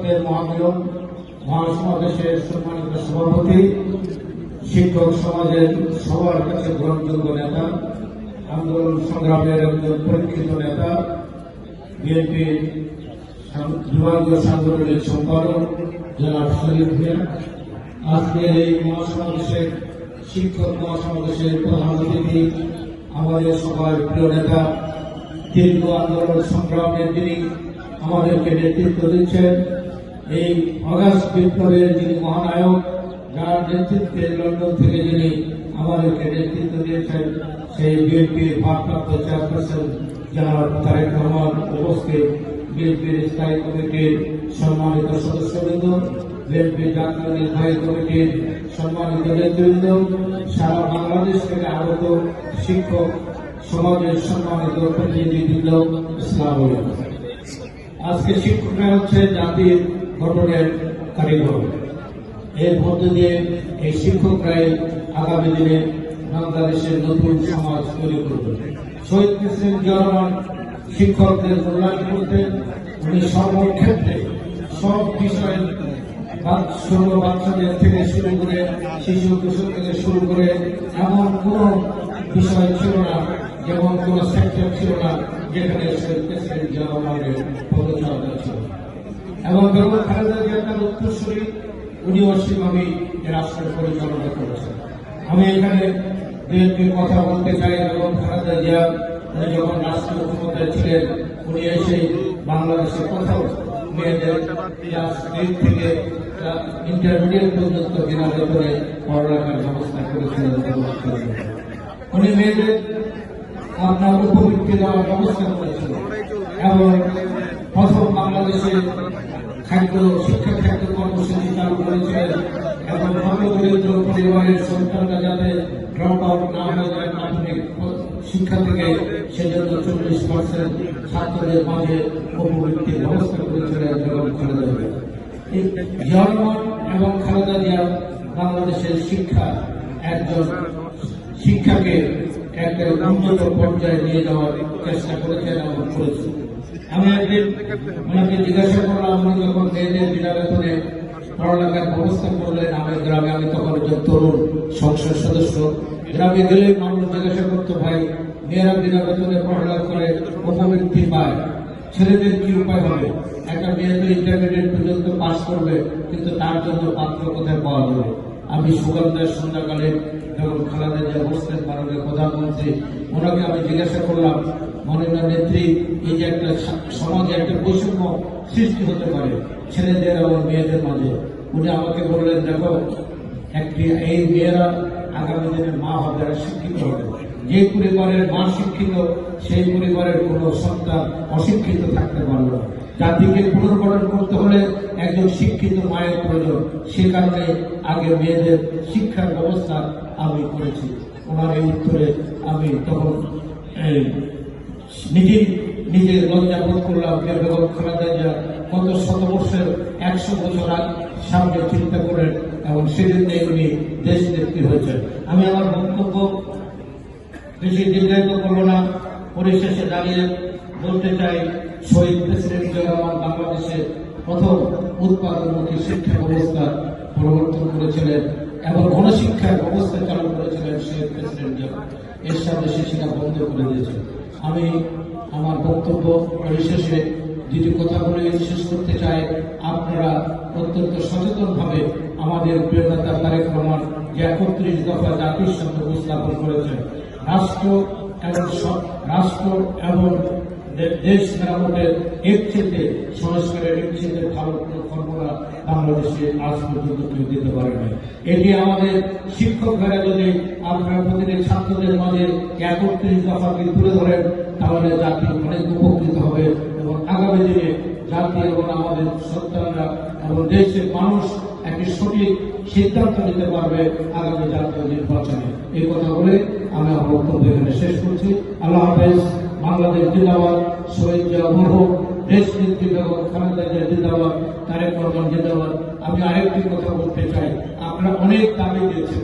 আজকের মহাসমাবেশের সম্মানিত সভাপতি, শিক্ষক সমাজের সবার কাছে গ্রহণযোগ্য নেতা, আন্দোলন সংগ্রামের একজন পরীক্ষিত নেতা, বিএনপির বিভাগীয় সাংগঠনিক সম্পাদক জনাব শরীফ মিয়া, আজকের এই মহাসমাবেশের শিক্ষক মহাসমাবেশের প্রধান অতিথি, আমাদের সবার প্রিয় নেতা, দীর্ঘ আন্দোলন সংগ্রামের যিনি আমাদেরকে নেতৃত্ব দিচ্ছেন, এই অগাস্ট বিপ্লবের যিনি মহানায়ক, যার নেতৃত্বে লন্ডন থেকে যিনি আমাদেরকে নেতৃত্ব দিয়েছেন, সেই বিএনপির ভারপ্রাপ্ত চেয়ারপারসন জনাব তারেক রহমান উপস্থিত, বিএনপির স্থায়ী কমিটির সম্মানিত সদস্যবৃন্দ, বিএনপির জাতীয় নির্বাহী কমিটির সম্মানিত নেতৃবৃন্দ, সারা বাংলাদেশ থেকে আগত শিক্ষক সমাজের সম্মানিত প্রতিনিধিবৃন্দ, আসসালামু আলাইকুম। আজকে শিক্ষকরা হচ্ছে জাতির গঠনের কারিগর। এর মধ্য দিয়ে এই শিক্ষকরাই আগামী দিনে বাংলাদেশের নতুন সমাজ তৈরি করবে। শহীদ প্রেসিডেন্ট জিয়া রহমান শিক্ষকদের মূল্যায়ন করতেন। উনি সর্বক্ষেত্রে সব বিষয়ে ছোট বাচ্চাদের থেকে শুরু করে শিশু কিশোর থেকে শুরু করে এমন কোন বিষয় ছিল না, যেমন কোন সেক্টর ছিল না যেখানে শহীদ প্রেসিডেন্ট জিয়া রহমানের পদচারণা ছিল। এবং বেগম খালেদা জিয়া তার উত্তরসূরি, উনিও সেভাবেই রাষ্ট্র পরিচালনা করেছেন। আমি এখানে বিএনপি কথা বলতে চাই। বেগম খালেদা জিয়া যখন রাষ্ট্রীয় ক্ষমতায় ছিলেন, উনি এসে বাংলাদেশে কোথাও মেয়েদের ক্লাস 8 থেকে ইন্টারমিডিয়েট পর্যন্ত বিনা বেতনে পড়ালেখার ব্যবস্থা করেছিলেন। উনি মেয়েদের আপনার উপবৃত্তি দেওয়ার ব্যবস্থা করেছিলেন এবং প্রথম বাংলাদেশে শিক্ষা খাদ্য কর্মসূচি চালু করেছিলেন এবং দরিদ্র পরিবারের সন্তানরা যাতে ড্রপ আউট না হয়ে যায় প্রাথমিক শিক্ষা থেকে, সেজন্য 40% ছাত্রদের মাঝে উপবৃত্তির ব্যবস্থা করেছিলেন বেগম খালেদা জিয়া। জিয়া রহমান এবং খালেদা জিয়া বাংলাদেশের একজন শিক্ষাকে একটা উন্নত পর্যায়ে নিয়ে যাওয়ার চেষ্টা করেছেন এবং করেছেন। আমি একদিন ওনাকে জিজ্ঞাসা করলাম, উনি যখন মেয়েদের বিনা বেতনে পড়ালেখার ব্যবস্থা করলেন আমাদের গ্রামে, আমি তখন একজন তরুণ সংসদ সদস্য, গ্রামে গেলে মানুষ জিজ্ঞাসা করতো, ভাই মেয়েরা বিনা বেতনে পড়ালেখা করে উপবৃত্তি পায়, ছেলেদের কি উপায় হবে? একটা মেয়ে তো ইন্টারমিডিয়েট পর্যন্ত পাস করবে, কিন্তু তার জন্য পাত্র কোথায় পাওয়া যাবে? আমি সুগন্ধার সন্ধ্যাকালে যখন খালেদা জিয়া বসতেন মাননীয় প্রধানমন্ত্রী, ওনাকে আমি জিজ্ঞাসা করলাম, মাননীয় নেত্রী, এই যে একটা সমাজে একটা বৈষম্য সৃষ্টি হতে পারে ছেলেদের এবং মেয়েদের মাঝে, উনি আমাকে বললেন, দেখো এই মেয়েরা আগামী দিনে মা হবে, শিক্ষিত হবে। যে পরিবারের মা শিক্ষিত, সেই পরিবারের কোন সন্তান অশিক্ষিত থাকতে পারবে না। জাতিকে পুনর্গঠন করতে হলে একজন শিক্ষিত মায়ের প্রয়োজন। সে কারণে আগে মেয়েদের শিক্ষার ব্যবস্থা আমি করেছি। ওনার এই উত্তরে আমি তখন নিজে লজ্জা বোধ করলাম যে বেগম খালেদা জিয়া কত শতবর্ষের 100 বছর সামনে চিন্তা করেন এবং সেজন্য উনি দেশ নেত্রী হয়েছেন। আমি আমার বক্তব্য বেশি দীর্ঘায়িত করবো না, পরিশেষে দাঁড়িয়ে বলতে চাই, শহীদ প্রেসিডেন্ট জিয়া রহমান বাংলাদেশের প্রথম উৎপাদনমুখী শিক্ষা ব্যবস্থা প্রবর্তন করেছিলেন এবং গণশিক্ষার ব্যবস্থা চালু করেছিলেন শহীদ প্রেসিডেন্ট জিয়া। এর সাথে সেটা বন্ধ করে দিয়েছে। আমি আমার বক্তব্য পরিশেষে দুটি কথা বলে শেষ করতে চাই। আপনারা অত্যন্ত সচেতনভাবে আমাদের প্রিয় নেতা তারেক রহমান যে 31 দফা জাতির সামনে উপস্থাপন করেছেন, রাষ্ট্র এবং দেশ মেরামতের একচেতে সংস্কারের একচেতে ভালো কোনো ফর্মুলা বাংলাদেশে আজ পর্যন্ত কেউ দিতে পারেনি। এটি আমাদের শিক্ষকরা যদি আপনারা প্রতিটি ছাত্রদের মাঝে 31 দফাকে তুলে ধরেন, তাহলে জাতি অনেক উপকৃত হবে এবং আগামী দিনে জাতি এবং আমাদের সন্তানরা এবং দেশের মানুষ একটি সঠিক সিদ্ধান্ত নিতে পারবে আগামী জাতীয় নির্বাচনে। এই কথা বলে আমি আমার বক্তব্য এখানে শেষ করছি। আল্লাহ হাফেজ। বাংলাদেশ জিন্দাবাদ। শহীদ জিয়া মরহুম। দেশ নেত্রী বেগম খালেদা জিয়া জিন্দাবাদ। তারেক রহমান জিন্দাবাদ। আমি আরেকটি কথা বলতে চাই, আপনারা অনেক দাবি দিয়েছেন।